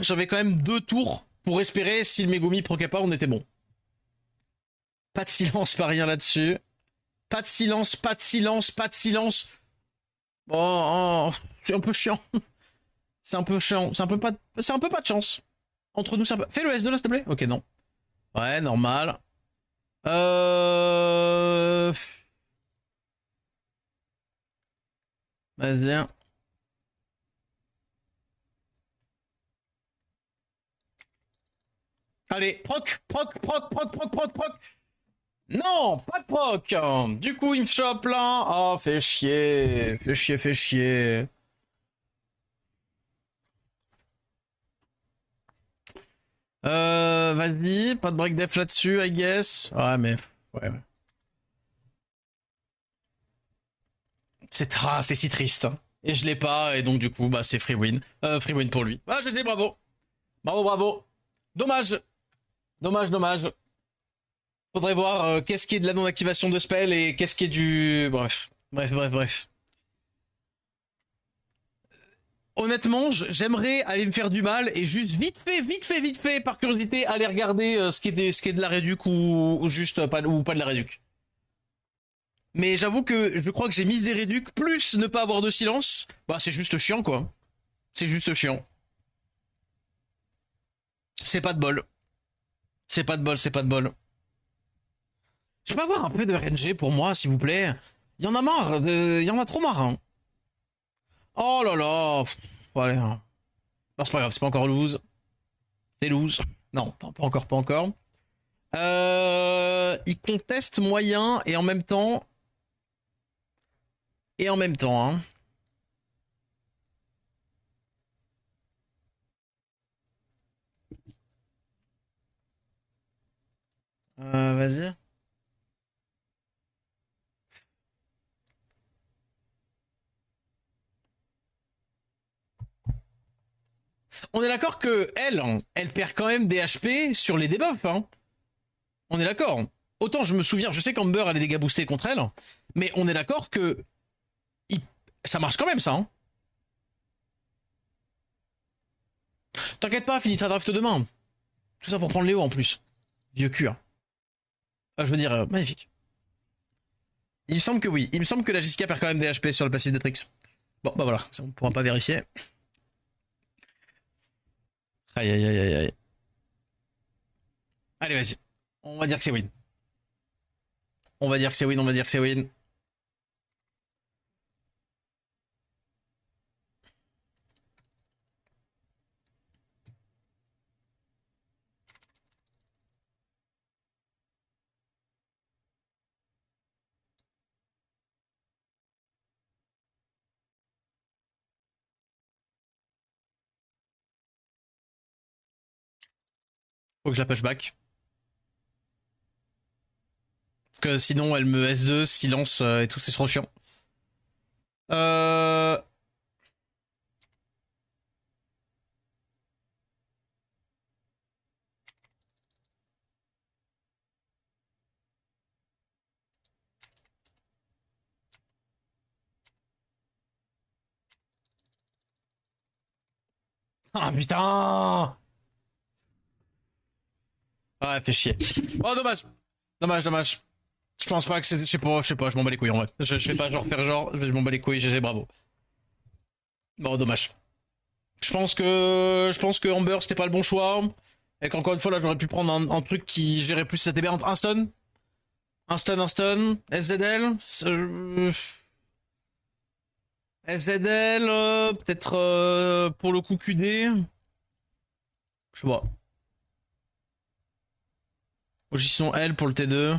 j'avais quand même 2 tours pour espérer si le Megumi proquait pas, on était bon. Pas de silence, pas rien là-dessus. Pas de silence, pas de silence, pas de silence. Oh, c'est un peu chiant. C'est un peu chiant. C'est un peu pas de chance. Entre nous, c'est un peu... Fais le S2 là, s'il te plaît. Ok, non. Ouais, normal. Euh... Vas-y. Allez, proc, proc, proc, proc, proc, proc, proc. Non, pas de proc. Du coup, il me chope là. Oh, fait chier. Fait chier, fait chier. Vas-y, pas de break def là-dessus, I guess. Ouais, mais... Ouais, ouais. C'est si triste. Et je l'ai pas, et donc du coup, bah c'est free win. Free win pour lui. Ah, GG, bravo. Bravo, bravo. Dommage. Dommage, dommage. Faudrait voir qu'est-ce qui est de la non-activation de spell et qu'est-ce qui est du... Bref. Bref, bref, bref. Honnêtement, j'aimerais aller me faire du mal et juste vite fait, par curiosité, aller regarder ce qui est de la réduc ou juste ou pas de la réduc. Mais j'avoue que je crois que j'ai mis des réducs plus ne pas avoir de silence. Bah c'est juste chiant quoi. C'est juste chiant. C'est pas de bol. C'est pas de bol, c'est pas de bol. Je peux avoir un peu de RNG pour moi, s'il vous plaît. Il y en a marre, il y en a trop marre. Hein. Oh là là. Allez. Hein. Non, c'est pas grave, c'est pas encore lose. C'est lose. Non, pas encore, pas encore. Il conteste moyen et en même temps. Et en même temps, hein. Vas-y. On est d'accord que elle perd quand même des HP sur les debuffs, hein. On est d'accord. Autant je me souviens, je sais qu'Amber a les dégâts boostés contre elle, mais on est d'accord que il- ça marche quand même ça. Hein. T'inquiète pas, finis ta draft demain. Tout ça pour prendre Léo en plus. Vieux cul. Hein. Je veux dire, magnifique. Il me semble que oui. Il me semble que la Jessica perd quand même des HP sur le passif de Trix. Bon, bah voilà, on pourra pas vérifier. Aïe aïe aïe aïe aïe. Allez, vas-y. On va dire que c'est win. On va dire que c'est win, on va dire que c'est win. Faut que je la push back. Parce que sinon, elle me S2, silence et tout, c'est trop chiant. Euh... Ah putain. Ouais, fait chier. Oh, dommage. Dommage, dommage. Je pense pas que c'est... je sais pas, je m'en bats les couilles en vrai. Je fais pas genre faire genre, je m'en bats les couilles, GG, bravo. Bon, dommage. Je pense que Amber c'était pas le bon choix. Et qu'encore une fois là j'aurais pu prendre un truc qui gérait plus sa TB. Un stun. Un stun. SZL. SZL. Peut-être pour le coup QD. Je sais pas. Position L pour le T2.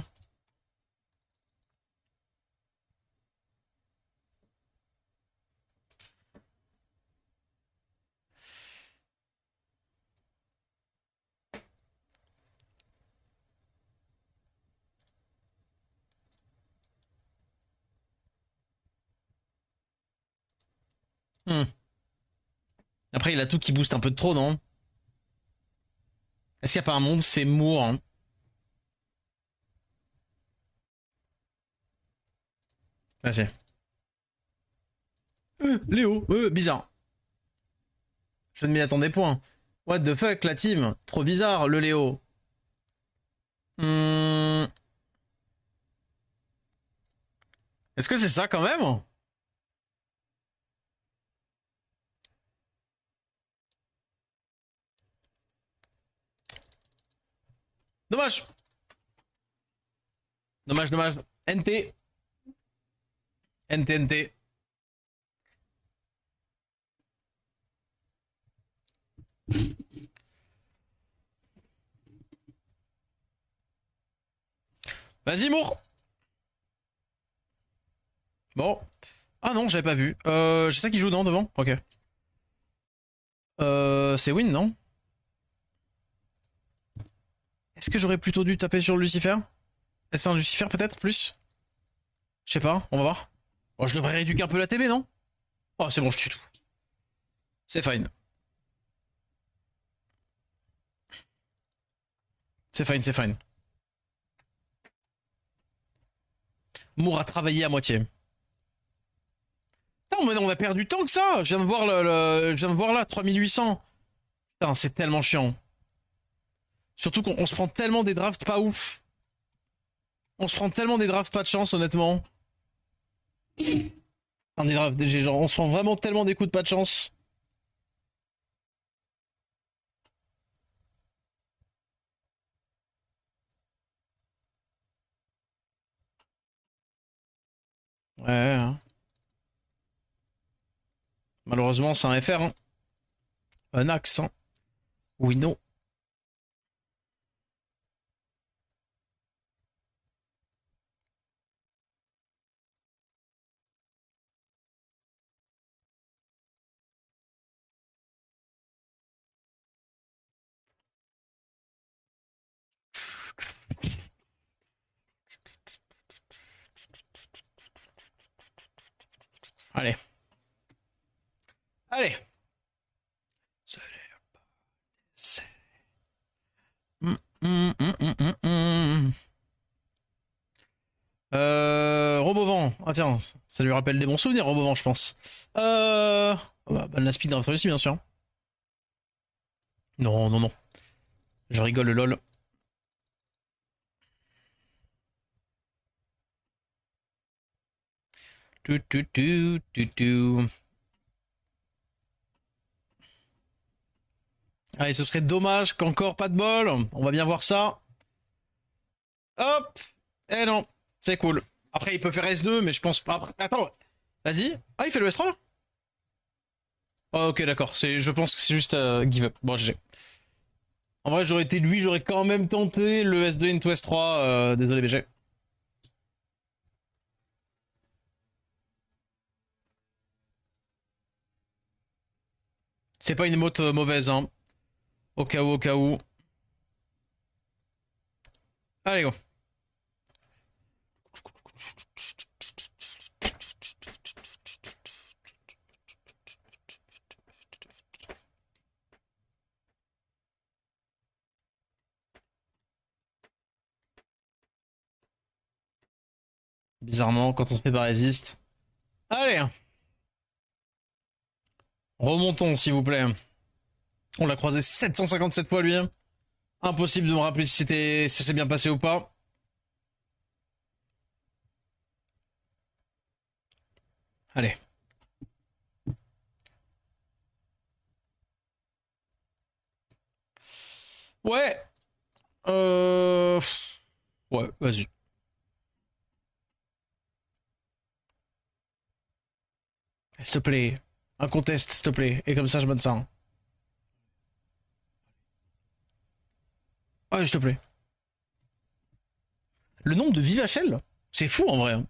Hmm. Après il a tout qui booste un peu de trop, non? Est-ce qu'il n'y a pas un monde? C'est Moore. Hein. Vas-y. Léo. Bizarre. Je ne m'y attendais point. What the fuck, la team? Trop bizarre, le Léo. Hmm. Est-ce que c'est ça quand même? Dommage. Dommage, dommage. NT. NT, NT. Vas-y, Mour. Bon. Ah non, j'avais pas vu. C'est ça qui joue, non, devant? Ok. C'est win, non? Est-ce que j'aurais plutôt dû taper sur le Lucifer? Est-ce un Lucifer peut-être plus? Je sais pas, on va voir. Oh, je devrais rééduquer un peu la TB, non? Oh, c'est bon, je tue tout. C'est fine. C'est fine, c'est fine. Mour a travaillé à moitié. Putain, mais on a perdu tant que ça. Je viens de voir je viens de voir là, 3800. Putain, c'est tellement chiant. Surtout qu'on se prend tellement des drafts pas ouf. On se prend tellement des drafts pas de chance, honnêtement. Enfin, des drafts, genre, on se prend vraiment tellement des coups de pas de chance. Ouais, hein. Malheureusement, c'est un FR, hein. Un axe, hein. Oui, non. Allez. Allez. Robovent. Ah tiens, ça lui rappelle des bons souvenirs, Robovent, je pense. La speed draft aussi, bien sûr. Non, non, non. Je rigole, lol. Tu, tu, tu, tu, tu. Allez, ce serait dommage qu'encore pas de bol. On va bien voir ça. Hop. Eh non, c'est cool. Après, il peut faire S2, mais je pense pas. Attends, vas-y. Ah, il fait le S3 là. Oh, ok, d'accord. Je pense que c'est juste give up. Bon, GG. En vrai, j'aurais été lui, j'aurais quand même tenté le S2 into S3. Désolé, BG. C'est pas une emote mauvaise, hein. Au cas où, au cas où. Allez, go. Bizarrement, quand on se fait pas résiste. Allez, remontons, s'il vous plaît. On l'a croisé 757 fois, lui. Impossible de me rappeler si c'est bien passé ou pas. Allez. Ouais. Euh... Ouais, vas-y. S'il te plaît. Un contest, s'il te plaît. Et comme ça, je donne ça, hein. Ouais, s'il te plaît. Le nombre de VHL, c'est fou en vrai, hein.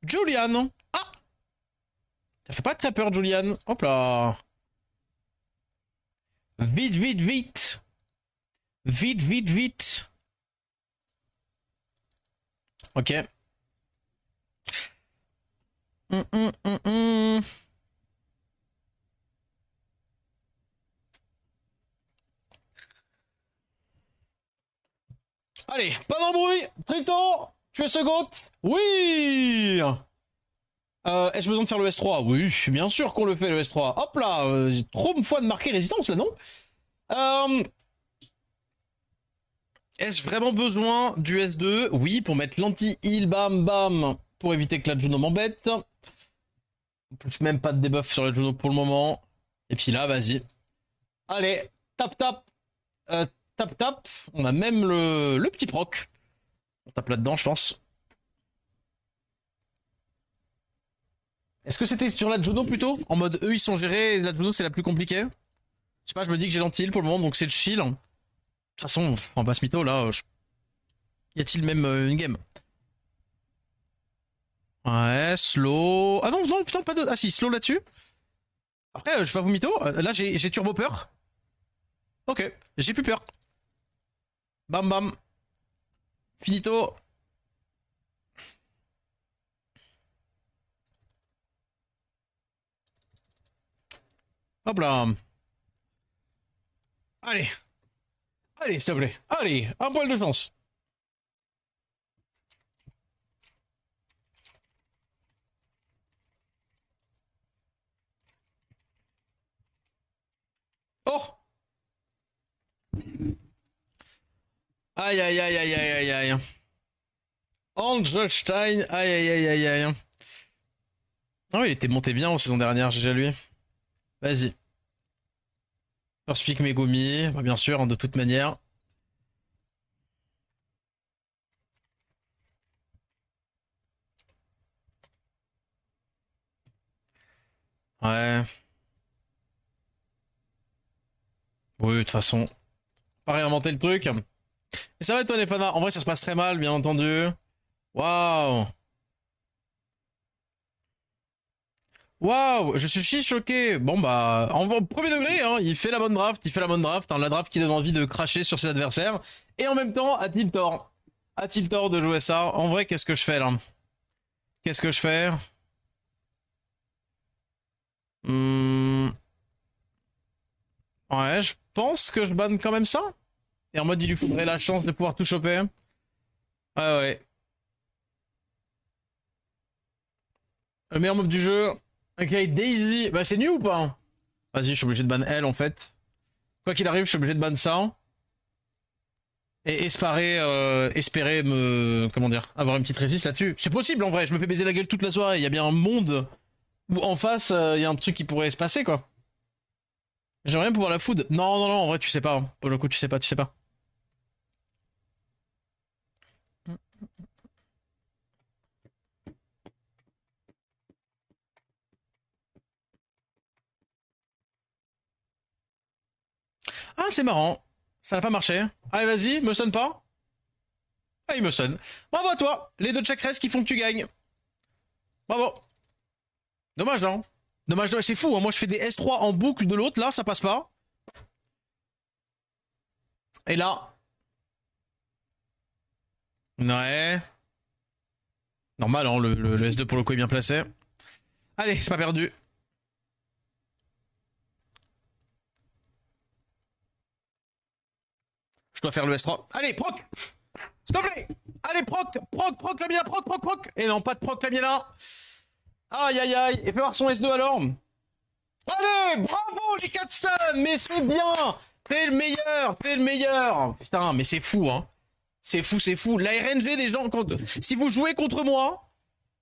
Julian. Ah, ça fait pas très peur, Julian. Hop là. Vite, vite, vite. Vite, vite, vite. Ok. Hum, hum, hum, hum. Allez, pas d'embrouille. Trito. Tu es second? Oui. Ai-je besoin de faire le S3? Oui, bien sûr qu'on le fait le S3. Hop là, j'ai trop de fois de marquer résistance là, non? Euh, Ai-je vraiment besoin du S2? Oui, pour mettre l'anti-heal, bam bam, pour éviter que la Juno m'embête. En plus, même pas de debuff sur la Juno pour le moment. Et puis là, vas-y. Allez, tap tap, tap tap. On a même le petit proc. On tape là-dedans, je pense. Est-ce que c'était sur la Juno plutôt? En mode eux ils sont gérés et la Juno c'est la plus compliquée? Je sais pas, je me dis que j'ai l'anti-heal pour le moment donc c'est le chill. De toute façon, en basse mytho là, y a-t-il même une game? Ouais, slow. Ah non, non, putain, pas de. Ah si, slow là-dessus. Après, je vais pas vous mytho. Là, j'ai turbo peur. Ok, j'ai plus peur. Bam bam. Finito. Hop là. Allez. Allez, s'il te plaît. Allez, un poil de chance. Oh. Aïe aïe aïe aïe aïe aïe aïe. Angelstein. Aïe aïe aïe aïe aïe. Ah oui, il était monté bien en saison dernière, j'ai déjà lui. Vas-y. First pick Megumi, bah, bien sûr, hein, de toute manière. Ouais. Oui, de toute façon. Pas réinventer le truc. Mais ça va toi, Nefana. En vrai, ça se passe très mal, bien entendu. Waouh. Waouh, je suis si choqué. Bon bah, en premier degré, hein, il fait la bonne draft, il fait la bonne draft, hein, la draft qui donne envie de cracher sur ses adversaires. Et en même temps, a-t-il tort? A-t-il tort de jouer ça? En vrai, qu'est-ce que je fais là? Qu'est-ce que je fais? Hmm, Ouais, je pense que je banne quand même ça. Et en mode, il lui faudrait la chance de pouvoir tout choper. Ah ouais. Le meilleur mob du jeu. Ok, Daisy. Bah, c'est nul ou pas? Vas-y, je suis obligé de ban elle en fait. Quoi qu'il arrive, je suis obligé de ban ça. Et espérer me. Comment dire? Avoir une petite résiste là-dessus. C'est possible en vrai, je me fais baiser la gueule toute la soirée. Il y a bien un monde où en face, il y a un truc qui pourrait se passer quoi. J'aimerais bien pouvoir la food. Non, non, non, en vrai, tu sais pas. Hein. Pour le coup, tu sais pas, tu sais pas. Ah, c'est marrant. Ça n'a pas marché. Allez, vas-y, me sonne pas. Ah, il me sonne. Bravo à toi. Les deux chakras qui font que tu gagnes. Bravo. Dommage, hein. Dommage, c'est fou. Hein. Moi, je fais des S3 en boucle de l'autre. Là, ça passe pas. Et là. Ouais. Normal, hein, le S2 pour le coup est bien placé. Allez, c'est pas perdu. Je dois faire le S3. Allez, proc. S'il te plaît. Allez, proc, proc, proc, la mienne, proc, proc, proc. Et non, pas de proc, la mienne là. Aïe, aïe, aïe. Et fais voir son S2 alors. Allez, bravo les 4 stuns. Mais c'est bien. T'es le meilleur, t'es le meilleur. Putain, mais c'est fou, hein. C'est fou, c'est fou. La RNG des gens, quand... si vous jouez contre moi...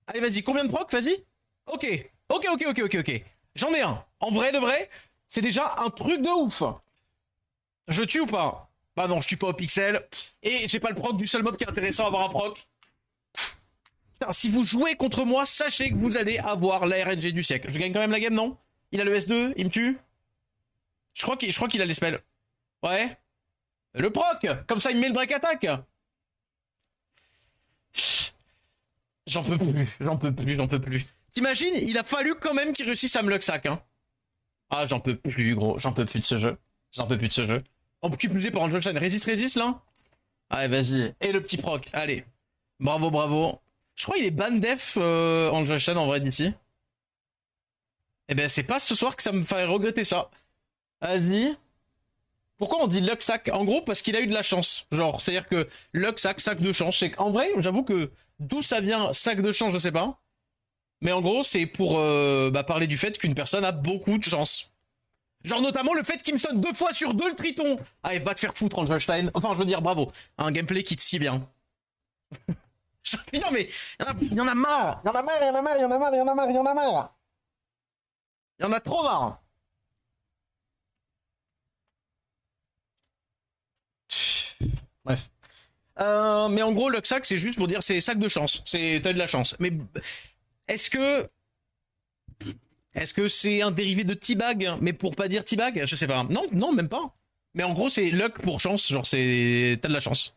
Allez, vas-y, combien de proc, vas-y. Ok, ok, ok, ok, ok, ok. J'en ai un. En vrai, de vrai, c'est déjà un truc de ouf. Je tue ou pas? Bah non, je tue pas au pixel. Et j'ai pas le proc du seul mob qui est intéressant à avoir un proc. Putain, si vous jouez contre moi, sachez que vous allez avoir la RNG du siècle. Je gagne quand même la game, non? Il a le S2, il me tue. Je crois qu'il a les spells. Ouais. Le proc. Comme ça, il me met le break attack. J'en peux plus, j'en peux plus, j'en peux plus. T'imagines, il a fallu quand même qu'il réussisse à me luck-sack, hein. Ah, j'en peux plus, gros. J'en peux plus de ce jeu. J'en peux plus de ce jeu. En plus plus par Angel Shine. Résiste, résiste, là. Allez, vas-y. Et le petit proc. Allez. Bravo, bravo. Je crois qu'il est ban def, Angel Shine, en vrai, d'ici. Eh ben, c'est pas ce soir que ça me ferait regretter ça. Vas-y. Pourquoi on dit luck sac? En gros, parce qu'il a eu de la chance. Genre, c'est-à-dire que luck sac, sac de chance. C'est en vrai, j'avoue que d'où ça vient, sac de chance, je sais pas. Mais en gros, c'est pour parler du fait qu'une personne a beaucoup de chance. Genre notamment le fait qu'il me sonne 2 fois sur 2 le triton. Allez, va te faire foutre, Angelstein. Enfin, je veux dire, bravo. Un gameplay qui te scie bien. Putain, mais il y en a marre. Il y en a marre, il y en a marre, il y en a marre, il y en a marre, il y en a marre. Il y en a trop marre. Bref. Mais en gros, le sac, c'est juste pour dire c'est sac de chance. C'est t'as de la chance. Mais est-ce que c'est un dérivé de T-Bag, mais pour pas dire T-Bag? Je sais pas. Non, non, même pas. Mais en gros, c'est luck pour chance. Genre, c'est t'as de la chance.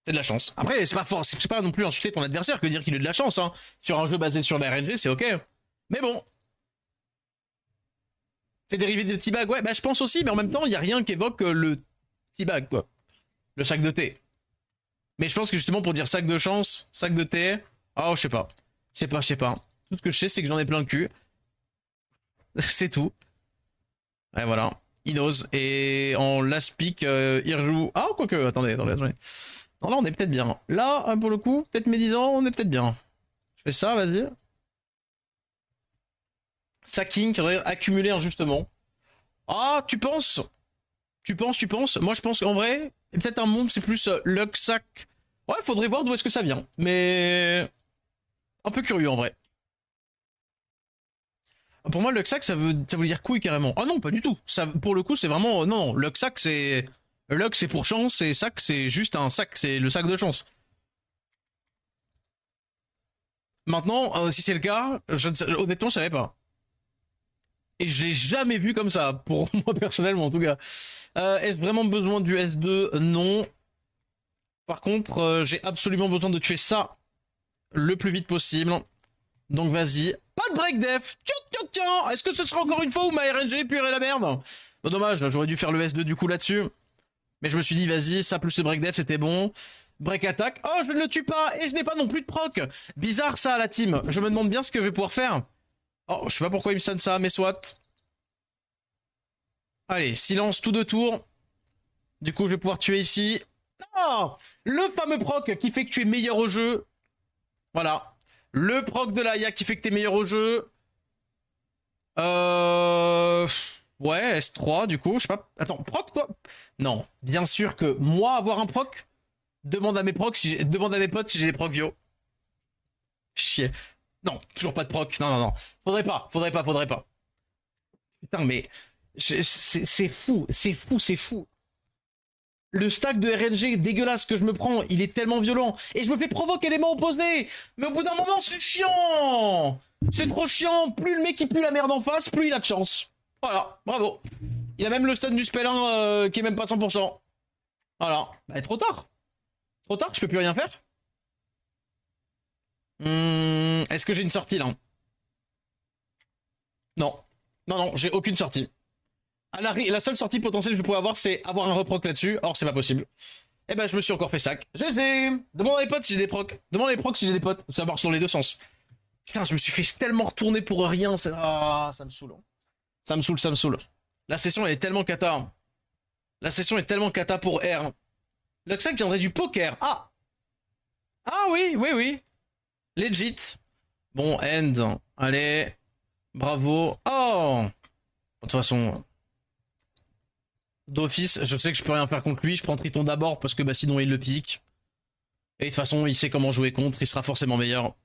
C'est de la chance. Après, c'est pas fort. C'est pas non plus insulter ton adversaire que dire qu'il a de la chance. Hein. Sur un jeu basé sur la RNG, c'est ok. Mais bon, c'est dérivé de T-Bag. Ouais, bah je pense aussi. Mais en même temps, il y a rien qui évoque le T-Bag, quoi. Le sac de thé. Mais je pense que justement pour dire sac de chance, sac de thé, oh je sais pas. Je sais pas, je sais pas. Tout ce que je sais c'est que j'en ai plein le cul. C'est tout. Ouais voilà. Inos. Et en last pick, il rejoue. Ah quoique, attendez. Non là on est peut-être bien. Là, pour le coup, peut-être médisant, on est peut-être bien. Je fais ça, vas-y. Sacking, accumuler injustement. Ah, tu penses? Tu penses? Moi je pense qu'en vrai, peut-être un monde c'est plus luck sac. Ouais, faudrait voir d'où est-ce que ça vient. Mais un peu curieux en vrai. Pour moi, Luxac, ça veut dire couille carrément. Ah non, pas du tout. Ça, pour le coup, c'est vraiment. Non, non, Luxac, c'est. Lux, c'est pour chance, et sac, c'est juste un sac, c'est le sac de chance. Maintenant, si c'est le cas, honnêtement, je savais pas. Et je l'ai jamais vu comme ça, pour moi personnellement en tout cas. Est-ce vraiment besoin du S2? Non. Par contre, j'ai absolument besoin de tuer ça le plus vite possible. Donc vas-y. Pas de break def. Tiens. Est-ce que ce sera encore une fois où ma RNG puerait la merde? Bon, dommage, j'aurais dû faire le S2 du coup là-dessus. Mais je me suis dit, vas-y, ça plus le break def, c'était bon. Break attack. Oh, je ne le tue pas et je n'ai pas non plus de proc. Bizarre ça, la team. Je me demande bien ce que je vais pouvoir faire. Oh, je sais pas pourquoi il me stun ça, mais soit. Allez, silence, tout de tour. Du coup, je vais pouvoir tuer ici. Oh, le fameux proc qui fait que tu es meilleur au jeu. Voilà. Le proc de l'Aya qui fait que tu es meilleur au jeu. Euh... Ouais, S3 du coup, je sais pas. Attends, proc toi? Non, bien sûr que moi avoir un proc, demande à mes procs demande à mes potes si j'ai des procs Vio. Chier. Non, toujours pas de proc. Non. Faudrait pas. Putain, mais c'est fou, c'est fou. Le stack de RNG dégueulasse que je me prends, il est tellement violent. Et je me fais provoquer l'élément opposé. Mais au bout d'un moment, c'est chiant. C'est trop chiant. Plus le mec il pue la merde en face, plus il a de chance. Voilà, bravo. Il a même le stun du spellin qui est même pas 100%. Voilà. Bah, trop tard. Trop tard, je peux plus rien faire. Est-ce que j'ai une sortie là? Non. Non, j'ai aucune sortie. La seule sortie potentielle que je pourrais avoir, c'est avoir un reproc là-dessus. Or, c'est pas possible. Eh ben, je me suis encore fait sac. GG. Demande à les potes si j'ai des procs. Demande à les procs si j'ai des potes. Ça marche dans les deux sens. Putain, je me suis fait tellement retourner pour rien. Ah, ça me saoule. Ça me saoule. La session elle est tellement cata. La session est tellement cata pour R. Luxac viendrait du poker. Ah. Ah oui. Legit. Bon, end. Allez. Bravo. Oh. De toute façon, d'office, je sais que je peux rien faire contre lui. Je prends Triton d'abord parce que bah, sinon il le pique. Et de toute façon, il sait comment jouer contre. Il sera forcément meilleur.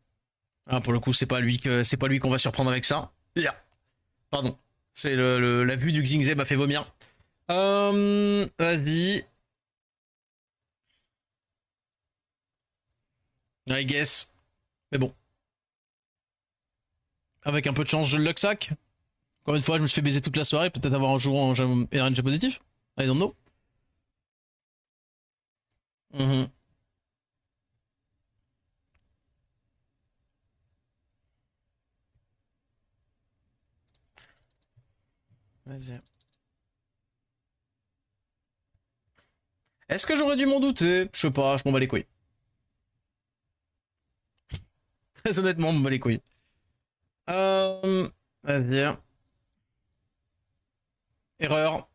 Ah, pour le coup, c'est pas lui qu'on va surprendre avec ça. Yeah. Pardon. C'est la vue du Xingze m'a fait vomir. Vas-y. I guess. Mais bon. Avec un peu de chance, je le lucksack. Encore une fois, je me suis fait baiser toute la soirée. Peut-être avoir un jour en RNG positif. I don't know. Mhm. Vas-y. Est-ce que j'aurais dû m'en douter? Je sais pas, je m'en bats les couilles. Très honnêtement, je m'en bats les couilles. Vas-y. Erreur.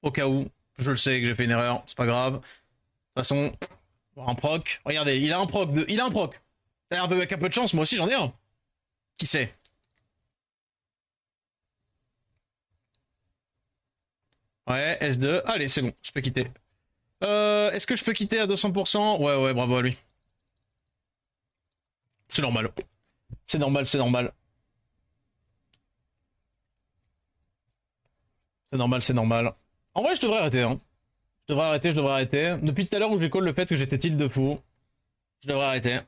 Au cas où, je le sais que j'ai fait une erreur, c'est pas grave. De toute façon, un proc. Regardez, il a un proc. Il a un proc. Avec un peu de chance, moi aussi j'en ai un. Qui sait? Ouais, S2. Allez, c'est bon, je peux quitter. Est-ce que je peux quitter à 200%? Ouais, ouais, bravo à lui. C'est normal. C'est normal, c'est normal. C'est normal, c'est normal. En vrai, je devrais arrêter, hein. Je devrais arrêter, je devrais arrêter. Depuis tout à l'heure où je lui colle le fait que j'étais tilt de fou, je devrais arrêter.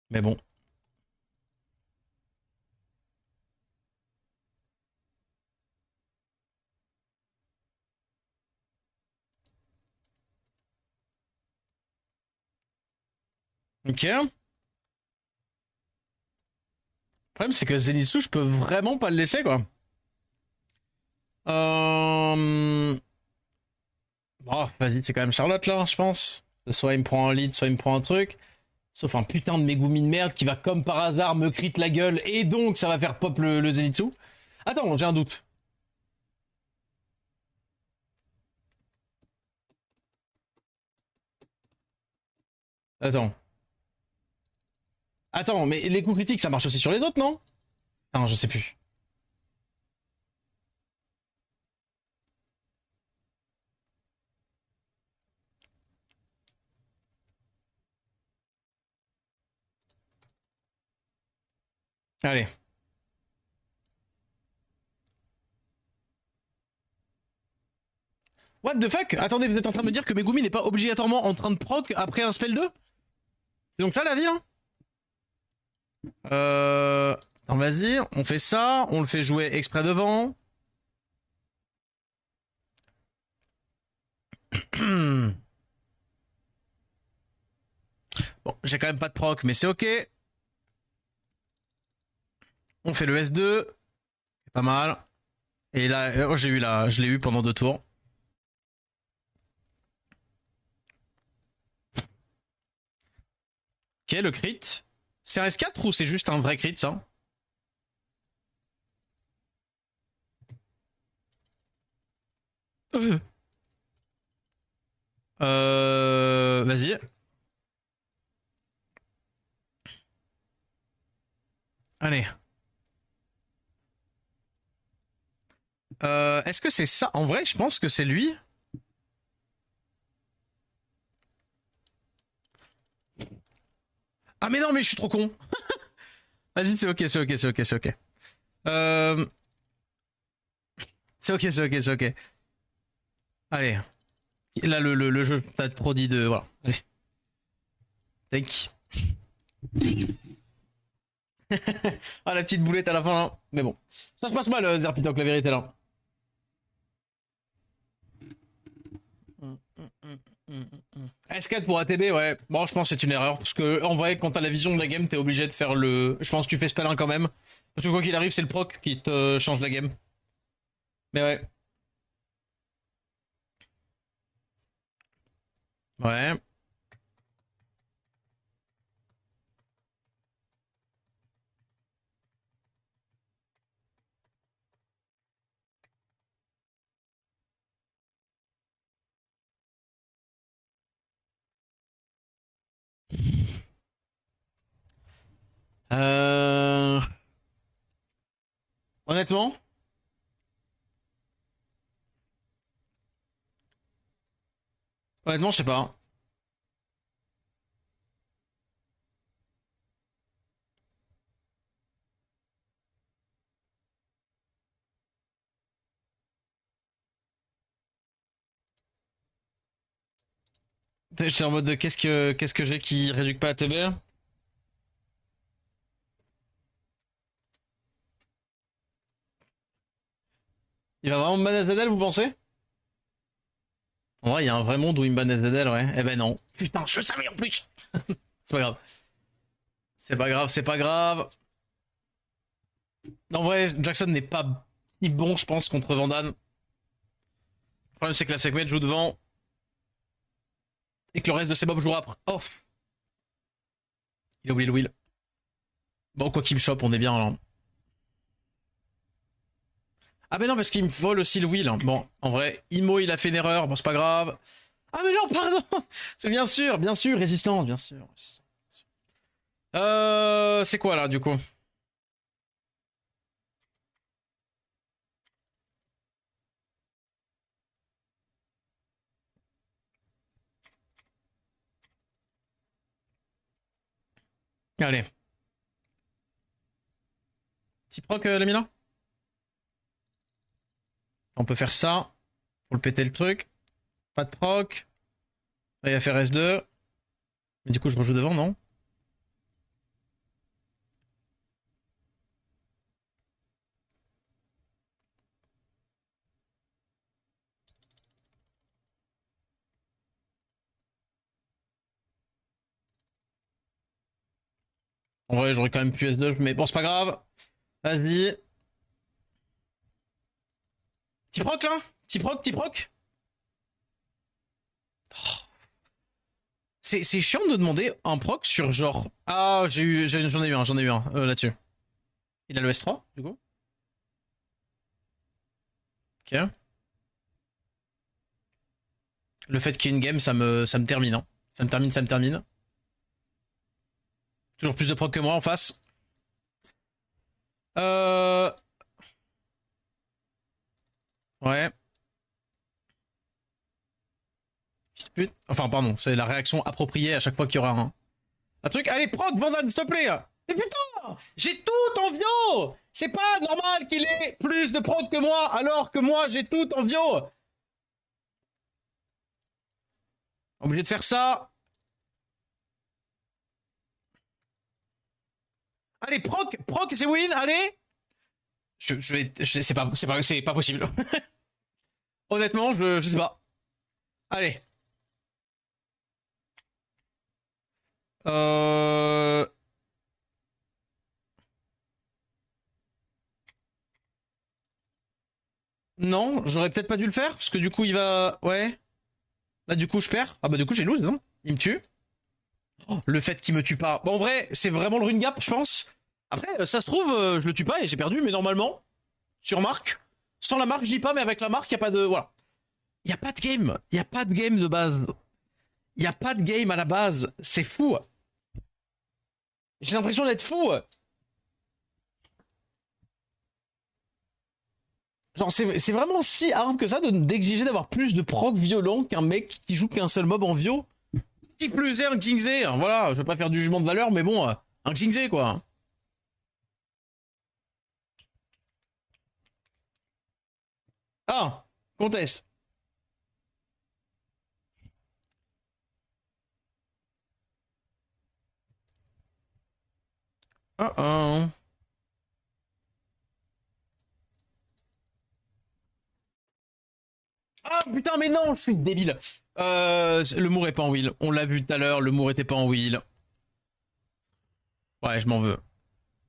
Mais bon. Ok. Le problème, c'est que Zenitsu, je peux vraiment pas le laisser, quoi. Oh, vas-y, c'est quand même Charlotte, là, je pense. Soit il me prend un lead, soit il me prend un truc. Sauf un putain de Megumi de merde qui va, comme par hasard, me crit la gueule, et donc ça va faire pop le Zenitsu. Attends, j'ai un doute. Attends. Attends, mais les coups critiques, ça marche aussi sur les autres, non? Non, je sais plus. Allez. What the fuck? Attendez, vous êtes en train de me dire que Megumi n'est pas obligatoirement en train de proc après un spell 2? C'est donc ça la vie, hein? Attends, vas-y, on fait ça, on le fait jouer exprès devant. Bon, j'ai quand même pas de proc, mais c'est ok. On fait le S2. Pas mal. Et là, oh, j'ai eu là, je l'ai eu pendant 2 tours. Ok, le crit. C'est RS4 ou c'est juste un vrai crit, ça? Euh. Vas-y. Allez. Est-ce que c'est ça? En vrai, je pense que c'est lui. Ah mais non, mais je suis trop con. Vas-y, c'est ok, c'est ok, c'est ok, c'est ok. Euh... C'est ok, c'est ok, c'est ok. Allez. Là, le jeu, t'as trop dit de... Voilà. Allez. Tac. Ah, la petite boulette à la fin, là. Mais bon. Ça se passe mal, Zerpitok, la vérité, là. S4 pour ATB, ouais. Bon, je pense que c'est une erreur. Parce que, en vrai, quand t'as la vision de la game, t'es obligé de faire le. Je pense que tu fais spell 1 quand même. Parce que quoi qu'il arrive, c'est le proc qui te change la game. Mais ouais. Ouais. Euh... Honnêtement, honnêtement, je sais pas. J'étais en mode de qu'est-ce que j'ai qui réduit pas ATB. Il va vraiment ban SZL, vous pensez? En vrai, il y a un vrai monde où il me ban SZL, ouais. Eh ben non. Putain, je savais en plus. C'est pas grave. C'est pas grave, c'est pas grave. En vrai, Jackson n'est pas si bon, je pense, contre Vandan. Le problème, c'est que la Sekhmet joue devant et que le reste de ses mobs jouera après. Off. Il a oublié le wheel. Bon, quoi qu'il me chope, on est bien là. Ah, mais non, parce qu'il me vole aussi le wheel. Bon, en vrai, Imo, il a fait une erreur. Bon, c'est pas grave. Ah, mais non, pardon. C'est bien sûr, résistance, bien sûr. C'est quoi là, du coup? Allez. Petit proc, Lamina. On peut faire ça. Pour le péter le truc. Pas de proc. Là, il va faire S2. Mais du coup, je rejoue devant, non? En vrai, j'aurais quand même pu S2, mais bon, c'est pas grave. Vas-y. Petit proc, là? Petit proc. C'est chiant de demander un proc sur genre... Ah, j'en ai eu un là-dessus. Il a le S3, du coup. Ok. Le fait qu'il y ait une game, ça me termine. Hein. Ça me termine. Toujours plus de proc que moi en face. Euh... Ouais. Pute. Enfin, pardon, c'est la réaction appropriée à chaque fois qu'il y aura un truc. Allez, proc, Vandan, s'il te plaît. Mais putain, j'ai tout en Vio. C'est pas normal qu'il ait plus de proc que moi, alors que moi, j'ai tout en Vio. Obligé de faire ça. Allez, proc, c'est win, allez. C'est pas possible. Honnêtement, je sais pas. Allez. Euh... Non, j'aurais peut-être pas dû le faire, parce que du coup, il va... Ouais. Là, du coup, je perds. Ah bah du coup, j'ai lose, non? Il me tue. Oh, le fait qu'il me tue pas. Bon, en vrai, c'est vraiment le rune gap, je pense. Après, ça se trouve, je le tue pas et j'ai perdu, mais normalement, sur marque. Sans la marque, je dis pas, mais avec la marque, il y a pas de... Voilà. Il y a pas de game. Il y a pas de game de base. Il y a pas de game à la base. C'est fou. J'ai l'impression d'être fou. Genre, c'est vraiment si hard que ça d'exiger d'avoir plus de proc violent qu'un mec qui joue qu'un seul mob en vio. Qui plus est un Xingzé. Voilà, je vais pas faire du jugement de valeur, mais bon, un Xingzé, quoi. Ah, conteste. Ah, ah. Ah putain, mais non, je suis débile. Le Mour est pas en wheel. On l'a vu tout à l'heure, le Mour était pas en wheel. Ouais, je m'en veux.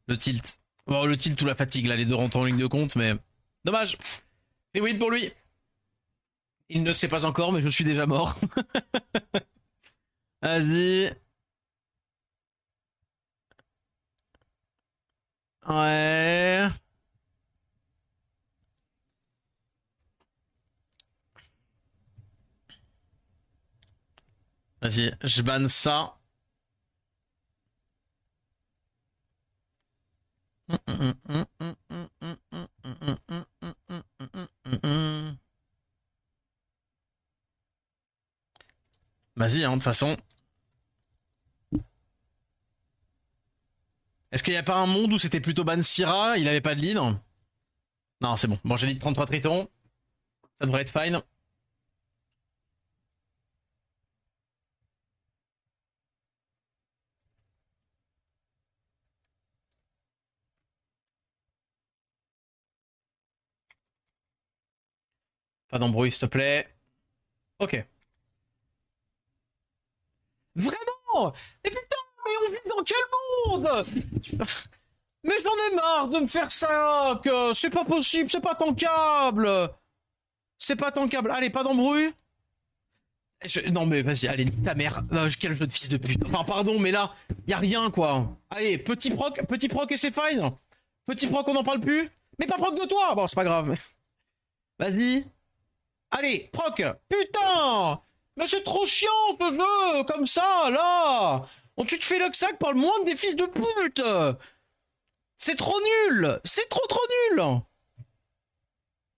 Le tilt. Bon, le tilt ou la fatigue, là, les deux rentrent en ligne de compte, mais. Dommage. Et win pour lui. Il ne sait pas encore, mais je suis déjà mort. Vas-y. Ouais. Vas-y, je banne ça. Vas-y, hein, de toute façon. Est-ce qu'il n'y a pas un monde où c'était plutôt ban Syrah, il avait pas de lead? Non, c'est bon. Bon, j'ai lead 33 tritons. Ça devrait être fine. Pas d'embrouille, s'il te plaît. Ok. Vraiment? Mais putain, mais on vit dans quel monde? Mais j'en ai marre de me faire ça, que c'est pas possible, c'est pas tankable. C'est pas tankable. Allez, pas d'embrouille. Non mais vas-y, allez, nique ta mère. Quel jeu de fils de pute. Enfin, pardon, mais là, y a rien, quoi. Allez, petit proc et c'est fine. Petit proc, on n'en parle plus. Mais pas proc de toi. Bon, c'est pas grave. Vas-y. Allez, proc. Putain. Mais c'est trop chiant, ce jeu. Comme ça, là. Tu te fais le sac par le moindre des fils de pute. C'est trop nul. C'est trop nul.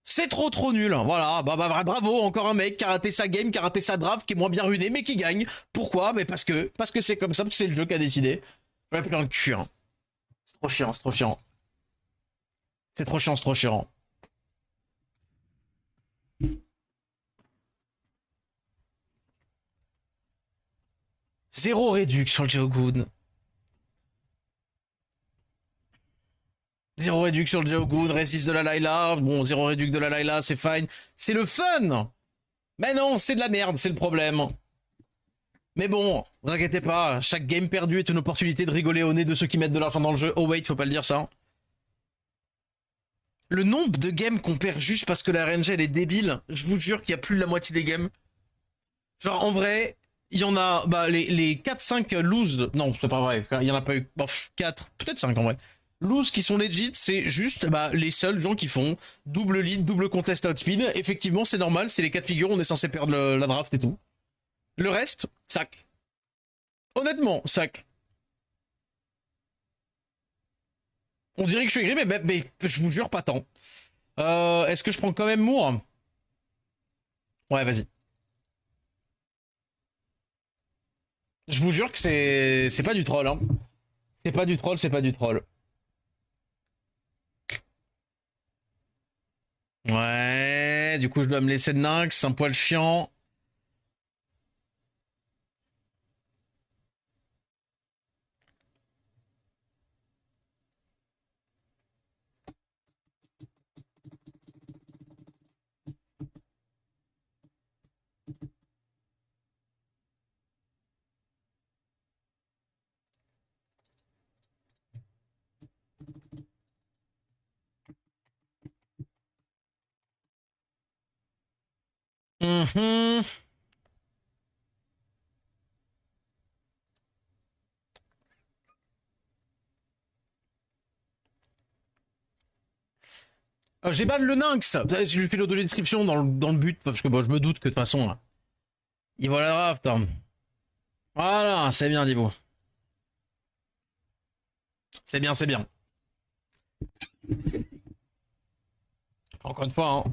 C'est trop nul. Voilà, bravo, encore un mec qui a raté sa game, qui a raté sa draft, qui est moins bien ruiné, mais qui gagne. Pourquoi? Mais parce que c'est comme ça, parce que c'est le jeu qui a décidé. J'en ai plein le cul. Hein. C'est trop chiant, c'est trop chiant. C'est trop chiant, c'est trop chiant. Zéro réduc sur le Geogood. Zéro réduc sur le Geogood, résiste de la Layla. Bon, zéro réduc de la Layla, c'est fine. C'est le fun. Mais non, c'est de la merde, c'est le problème. Mais bon, vous inquiétez pas, chaque game perdu est une opportunité de rigoler au nez de ceux qui mettent de l'argent dans le jeu. Oh wait, faut pas le dire ça. Le nombre de games qu'on perd juste parce que la RNG elle est débile, je vous jure qu'il y a plus de la moitié des games. Genre en vrai, il y en a les 4-5 lose, non c'est pas vrai, il y en a pas eu, bon, 4, peut-être 5 en vrai. Lose qui sont legit, c'est juste les seuls gens qui font double lead, double contest outspeed. Effectivement c'est normal, c'est les 4 figures, on est censé perdre la draft et tout. Le reste, sac. Honnêtement, sac. On dirait que je suis aigri, mais je vous jure pas tant. Est-ce que je prends quand même Moore? Ouais, vas-y. Je vous jure que c'est pas du troll. Hein. C'est pas du troll, c'est pas du troll. Ouais, du coup je dois me laisser de lynx, c'est un poil chiant. Mhm. J'ai ban le Lynx. Je lui fais l'auto-description dans le but, parce que bon, je me doute que de toute façon, il va la draft. Hein. Voilà, c'est bien, Dibo. C'est bien, c'est bien. Encore une fois, hein,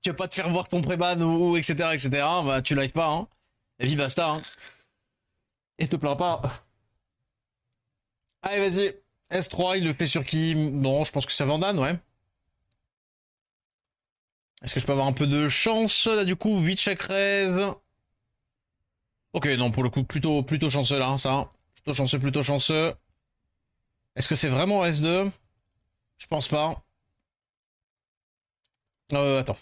tu veux pas te faire voir ton pré-ban ou etc., bah tu live pas. Hein. Et puis basta. Hein. Et te plains pas. Allez, vas-y. S3, il le fait sur qui? Bon, je pense que c'est Vandan, ouais. Est-ce que je peux avoir un peu de chance là du coup 8 chaque raise. Ok, non, pour le coup, plutôt chanceux là, ça. Plutôt chanceux, plutôt chanceux. Est-ce que c'est vraiment S2? Je pense pas. Attends.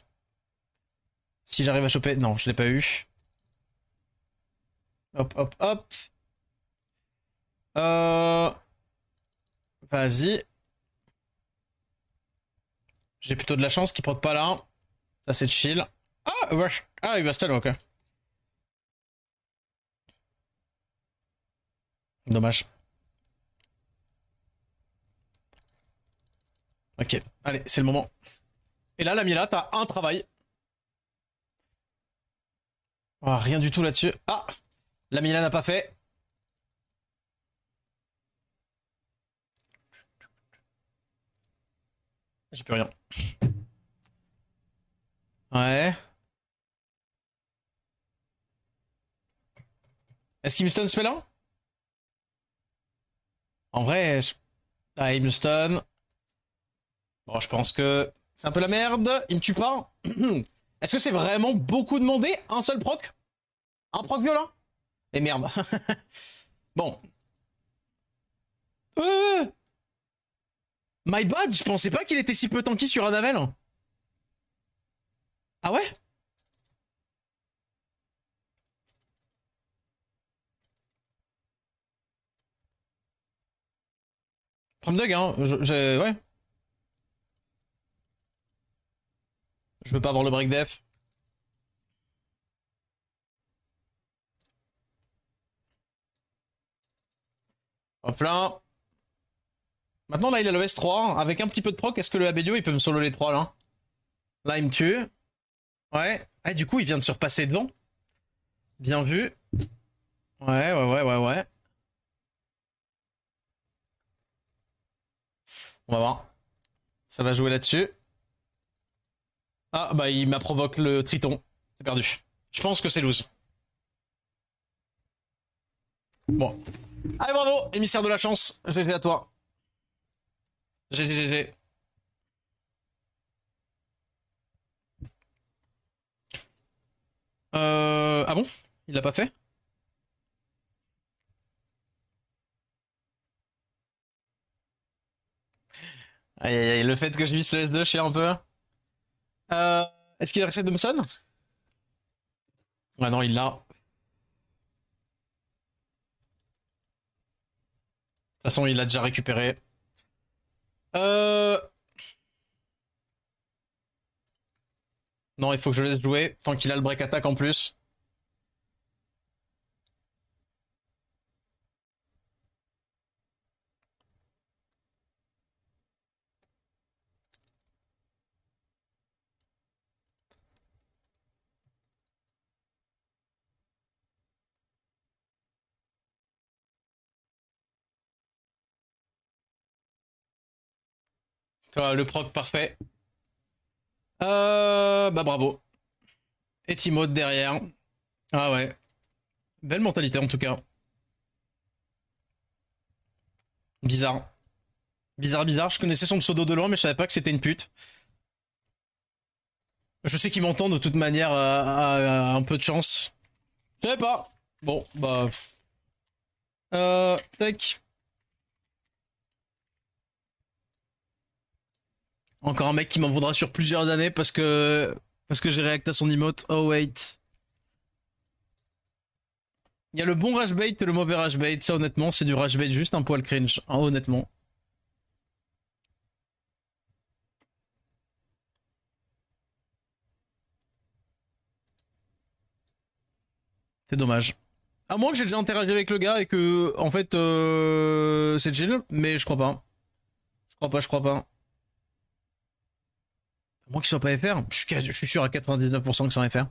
Si j'arrive à choper. Non, je l'ai pas eu. Hop, hop, hop. Euh... Vas-y. J'ai plutôt de la chance qu'il proc pas là. Ça, c'est chill. Ah, wesh. Ah, il va stun, ok. Dommage. Ok, allez, c'est le moment. Et là, la Miela, t'as un travail. Oh, rien du tout là-dessus. Ah, la Miela n'a pas fait. J'ai plus rien. Ouais. Est-ce qu'il me stun ce spell-là? En vrai, ah, il me stun. Bon, je pense que c'est un peu la merde. Il me tue pas. Est-ce que c'est vraiment beaucoup demandé? Un seul proc? Un proc violent? Et merde. Bon. Euh My bad, je pensais pas qu'il était si peu tanky sur Anavel. Ah ouais? Prom Dog, hein. Ouais. Je veux pas avoir le break def. Hop là. Maintenant, là, il a le S3. Avec un petit peu de proc, est-ce que le Abedio, il peut me solo les 3 là? Là, il me tue. Ouais. Ah, du coup, il vient de se repasser devant. Bien vu. Ouais. On va voir. Ça va jouer là-dessus. Ah, bah, il m'a provoqué le Triton. C'est perdu. Je pense que c'est lose. Bon. Allez, bravo, émissaire de la chance. GG à toi. GG. Ah bon? Il l'a pas fait? Aïe, le fait que je visse le S2, je suis un peu. Euh, Est-ce qu'il a resté de Thompson? Ah non, il l'a. De toute façon, il l'a déjà récupéré. Euh... Non, il faut que je laisse jouer, tant qu'il a le break attack en plus. Toi, le proc parfait. Bah bravo. Et Timoth derrière. Ah ouais. Belle mentalité en tout cas. Bizarre. Bizarre. Je connaissais son pseudo de loin, mais je savais pas que c'était une pute. Je sais qu'il m'entend de toute manière à un peu de chance. Je savais pas. Bon, bah. Tac. Encore un mec qui m'en voudra sur plusieurs années parce que. Parce que j'ai réacté à son emote. Oh wait. Il y a le bon rage bait et le mauvais rage bait. Ça, honnêtement, c'est du rage bait juste un poil cringe. Hein, honnêtement. C'est dommage. À moins que j'ai déjà interagi avec le gars et que, en fait, c'est chill, mais je crois pas. Je crois pas. À moins qu'il soit pas FR. Je suis sûr à 99% que c'est un FR.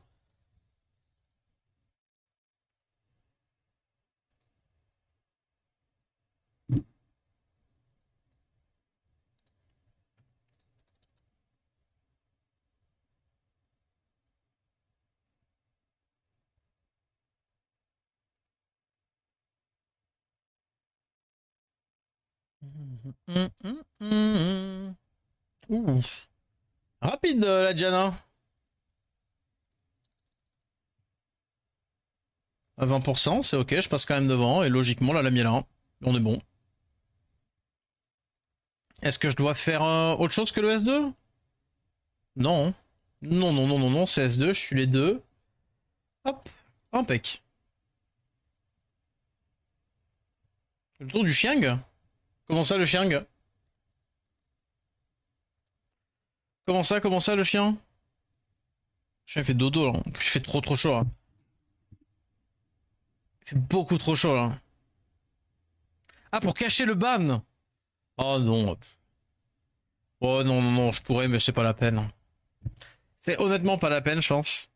Ouh. Rapide, la Diana. À 20%, c'est ok, je passe quand même devant, et logiquement, là, la mienne là. On est bon. Est-ce que je dois faire autre chose que le S2? Non. Non, c'est S2, je suis les deux. Hop, impec. Le tour du Chiang? Comment ça, le Chiang? Comment ça, le chien? Le chien, il fait dodo, là. Il fait trop chaud, là. Il fait beaucoup trop chaud, là. Ah, pour cacher le ban! Oh non. Oh non, je pourrais, mais c'est pas la peine. C'est honnêtement pas la peine, je pense.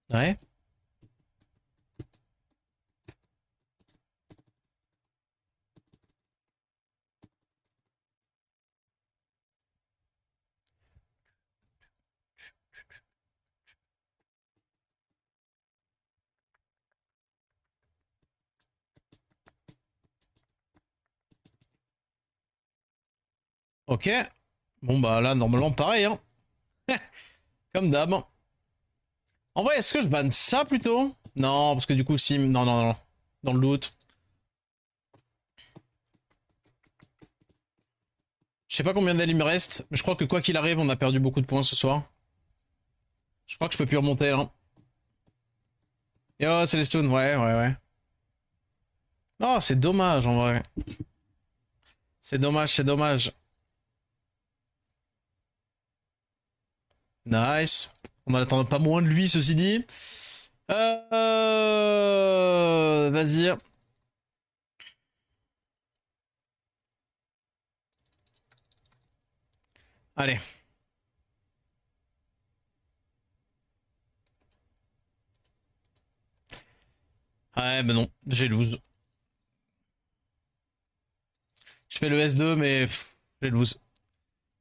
Ouais. Ok. Bon, bah là, normalement, pareil, hein. Comme d'hab. En vrai, est-ce que je banne ça plutôt? Non, parce que du coup, si. Non. Dans le loot. Je sais pas combien d'ailes il me reste, mais je crois que quoi qu'il arrive, on a perdu beaucoup de points ce soir. Je crois que je peux plus remonter là. Yo, c'est les stones, ouais, ouais, ouais. Oh, c'est dommage en vrai. C'est dommage, c'est dommage. Nice. On n'attend pas moins de lui, ceci dit. Vas-y. Allez. Ouais, mais non, j'ai lose. Je fais le S2, mais j'ai lose.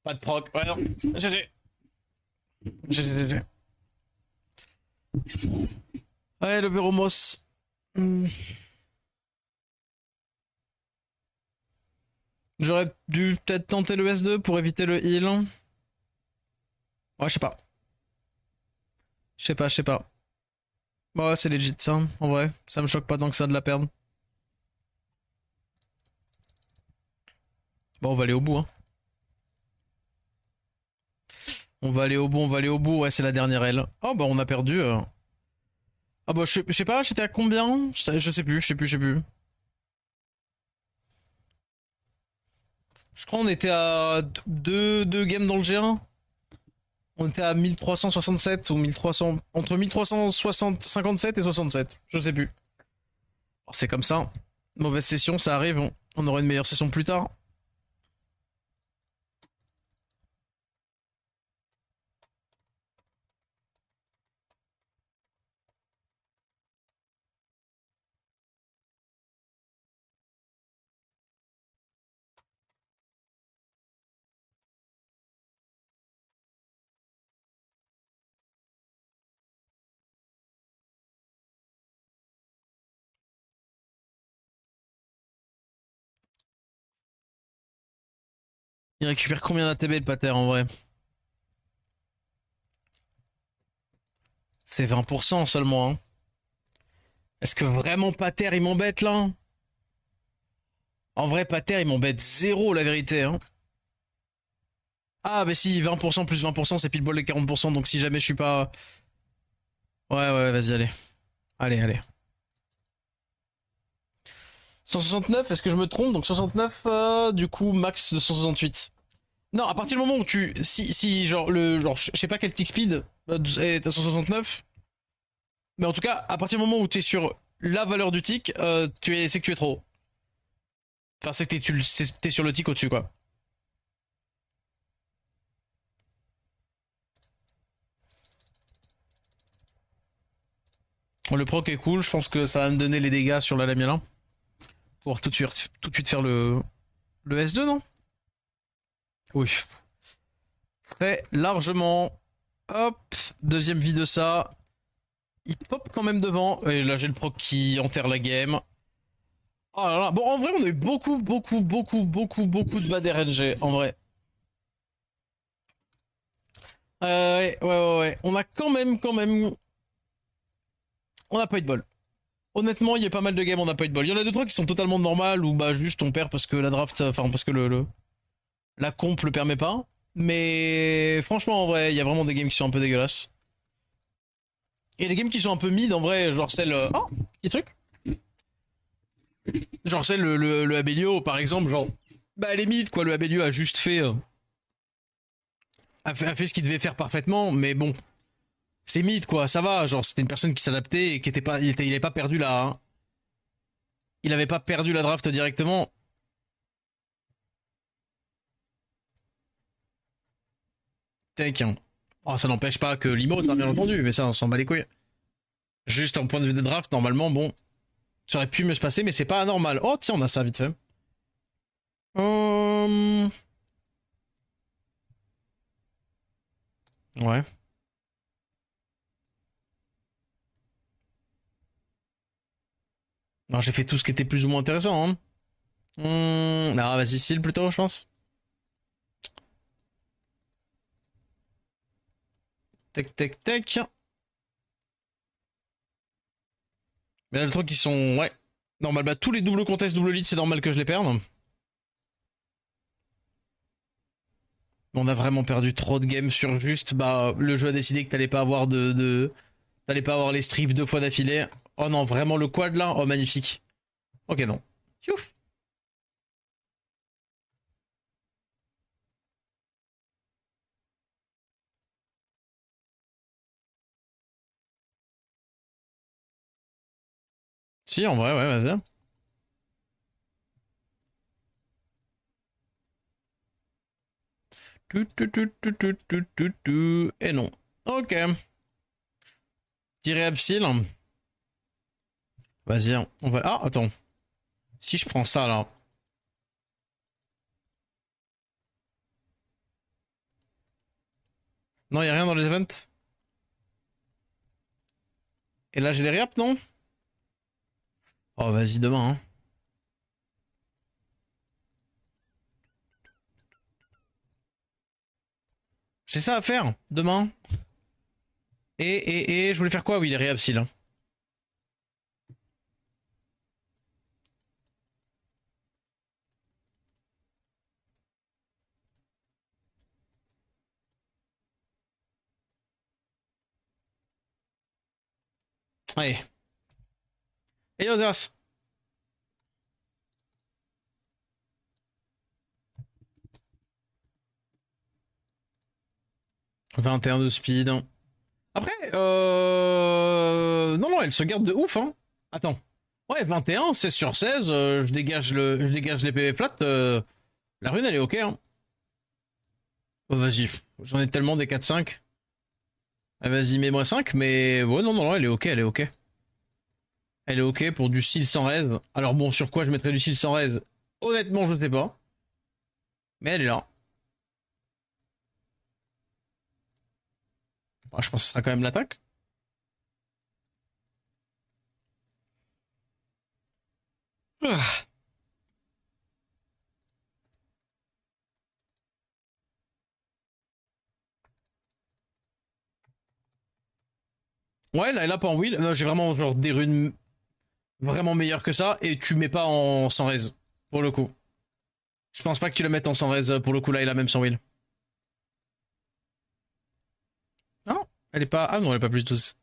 Pas de proc. Ouais, non. GG. GG. Ouais, le Veromos. Hmm. J'aurais dû peut-être tenter le S2 pour éviter le heal. Ouais, je sais pas. Je sais pas, je sais pas. Ouais, c'est legit ça, en vrai. Ça me choque pas tant que ça de la perdre. Bon, on va aller au bout, hein. On va aller au bout, on va aller au bout. Ouais, c'est la dernière aile. Oh, bah, on a perdu. Ah, bah, je sais pas, j'étais à combien? Je sais plus, je sais plus, je sais plus. Je crois qu'on était à deux games dans le G1. On était à 1367 ou 1300. Entre 1357 et 67. Je sais plus. C'est comme ça. Mauvaise session, ça arrive. On aura une meilleure session plus tard. Il récupère combien d'ATB le pater en vrai? C'est 20% seulement. Hein. Est-ce que vraiment pater il m'embête là? En vrai, pater il m'embête zéro la vérité. Hein. Ah, bah si, 20% plus 20%, c'est pile bol les 40%. Donc si jamais je suis pas. Ouais, ouais, vas-y, allez. Allez, allez. 169, est-ce que je me trompe? Donc 69, du coup, max de 168. Non, à partir du moment où tu. Si genre, je sais pas quel tick speed est à 169, mais en tout cas, à partir du moment où tu es sur la valeur du tick, c'est que tu es trop haut. Enfin, c'est que t'es sur le tick au-dessus, quoi. Le proc est cool, je pense que ça va me donner les dégâts sur la Lamiela. Pour tout de suite faire le S2, non? Oui. Très largement. Hop, deuxième vie de ça. Il pop quand même devant. Et là, j'ai le proc qui enterre la game. Oh là là. Bon, en vrai, on a eu beaucoup de bad RNG, en vrai. Ouais. On a quand même. On n'a pas eu de bol. Honnêtement, il y a pas mal de games, on n'a pas eu de bol. Il y en a deux, trois qui sont totalement normales, ou bah juste on perd parce que la draft, enfin parce que la comp le permet pas. Mais franchement, en vrai, il y a vraiment des games qui sont un peu dégueulasses. Et des games qui sont un peu mid, en vrai, genre celle. Oh, petit truc. Genre celle, le Abelio, par exemple, genre. Bah, elle est mid, quoi. Le Abelio a juste fait. A fait ce qu'il devait faire parfaitement, mais bon. C'est mid, quoi. Ça va. Genre, c'était une personne qui s'adaptait et qui était pas. Il avait pas perdu là. Hein. Il avait pas perdu la draft directement. Tech, hein. Oh, ça n'empêche pas que l'emote, bien entendu, mais ça, on s'en bat les couilles. Juste en point de vue de draft, normalement, bon. Ça aurait pu mieux se passer, mais c'est pas anormal. Oh, tiens, on a ça vite fait. Hum... Ouais. Non, j'ai fait tout ce qui était plus ou moins intéressant. Hein. Non, vas-y, Seal plutôt, je pense. Tech. Mais là, le truc, ils sont. Ouais. Normal, bah, tous les doubles contests, double lead, c'est normal que je les perde. On a vraiment perdu trop de games sur juste, bah, le jeu a décidé que t'allais pas avoir t'allais pas avoir les strips 2 fois d'affilée. Oh non, vraiment le quad là, oh magnifique. Ok, non. Ouf. Si, en vrai, ouais, vas-y. Et non. Ok. Tirer Absil. Vas-y, on va. Ah, attends. Si je prends ça là. Non, y'a rien dans les events. Et là, j'ai les réaps, non? Oh, vas-y, demain, hein. J'ai ça à faire, demain. Je voulais faire quoi? Oui, les réaps, là. Allez. Et yo, Zeras. 21 de speed. Après, non, non, elle se garde de ouf, hein. Attends. Ouais, 21, 16 sur 16, je dégage les PV flat. La rune, elle est ok, hein. Oh, vas-y, j'en ai tellement des 4-5. Ah, vas-y, mets-moi 5, mais ouais, non, non, non, elle est ok, elle est ok. Elle est ok pour du style sans raise. Alors bon, sur quoi je mettrais du style sans raise? Honnêtement, je sais pas. Mais elle est là. Bon, je pense que ce sera quand même l'attaque. Ah. Ouais, là, elle a pas en wheel. Non, j'ai vraiment genre des runes vraiment meilleures que ça. Et tu mets pas en sans raise. Pour le coup. Je pense pas que tu la mettes en sans raise. Pour le coup, là, elle a même sans wheel. Non, elle est pas. Ah non, elle est pas plus 12.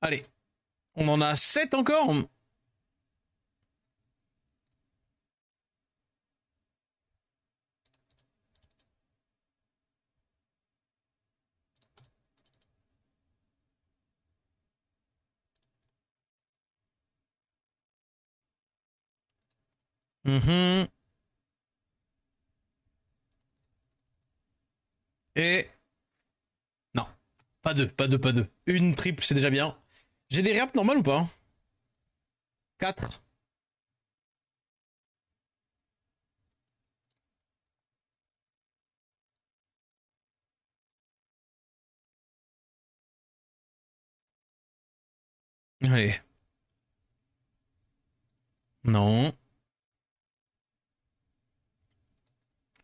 Allez. On en a 7 encore. Mhm. Et. Non. Pas deux, pas deux, pas deux. Une triple, c'est déjà bien. J'ai des réaps normales ou pas? 4. Allez. Non.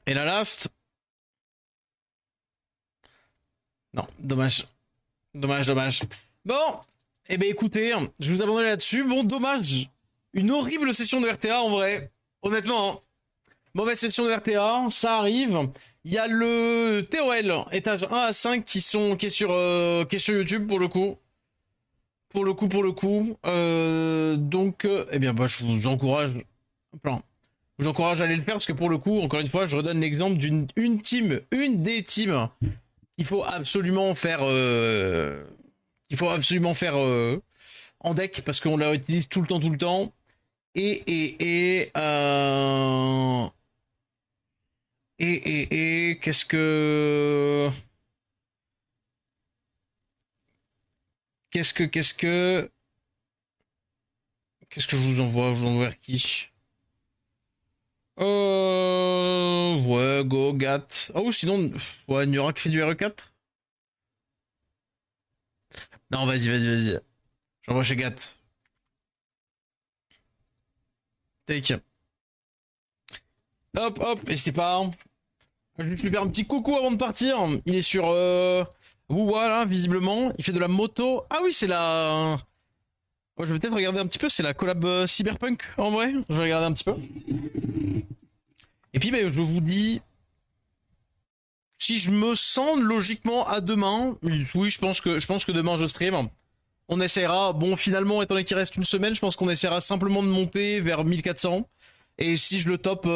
Et la last? Non, dommage. Dommage, dommage. Bon, eh ben écoutez, je vous abandonne là-dessus. Bon, dommage. Une horrible session de RTA en vrai. Honnêtement, hein. Mauvaise session de RTA, ça arrive. Il y a le TOL, étage 1 à 5, qui est sur YouTube pour le coup. Pour le coup. Donc, eh bien, bah, je vous encourage. Plein. Je vous encourage à aller le faire parce que pour le coup, encore une fois, je redonne l'exemple d'une team, une des teams qu'il faut absolument faire. En deck parce qu'on la utilise tout le temps, tout le temps. Et qu'est-ce que je vous envoie? Je vous envoie vers qui? Ouais, go, Gat. Ah, ou sinon, ouais, Nura qui fait du RE4? Non, vas-y, vas-y, vas-y. J'envoie chez Gat. Take. Hop, hop, n'hésitez pas, hein. Je vais lui faire un petit coucou avant de partir. Il est sur Wuwa là, visiblement. Il fait de la moto. Ah oui, c'est la. Oh, je vais peut-être regarder un petit peu. C'est la collab Cyberpunk en vrai. Je vais regarder un petit peu. Et puis ben, je vous dis, si je me sens logiquement à demain, oui, je pense que demain je stream. On essaiera, bon finalement étant donné qu'il reste une semaine, je pense qu'on essaiera simplement de monter vers 1400. Et si je le top,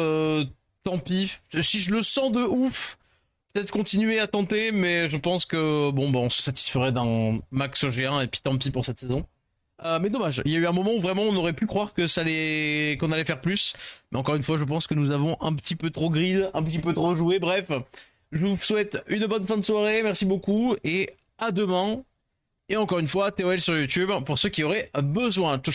tant pis. Si je le sens de ouf, peut-être continuer à tenter, mais je pense que bon, bah, on se satisferait d'un max G1 et puis tant pis pour cette saison. Mais dommage, il y a eu un moment où vraiment on aurait pu croire que qu'on allait faire plus. Mais encore une fois, je pense que nous avons un petit peu trop grid, un petit peu trop joué. Bref, je vous souhaite une bonne fin de soirée, merci beaucoup et à demain. Et encore une fois, TOL sur YouTube pour ceux qui auraient besoin. Ciao,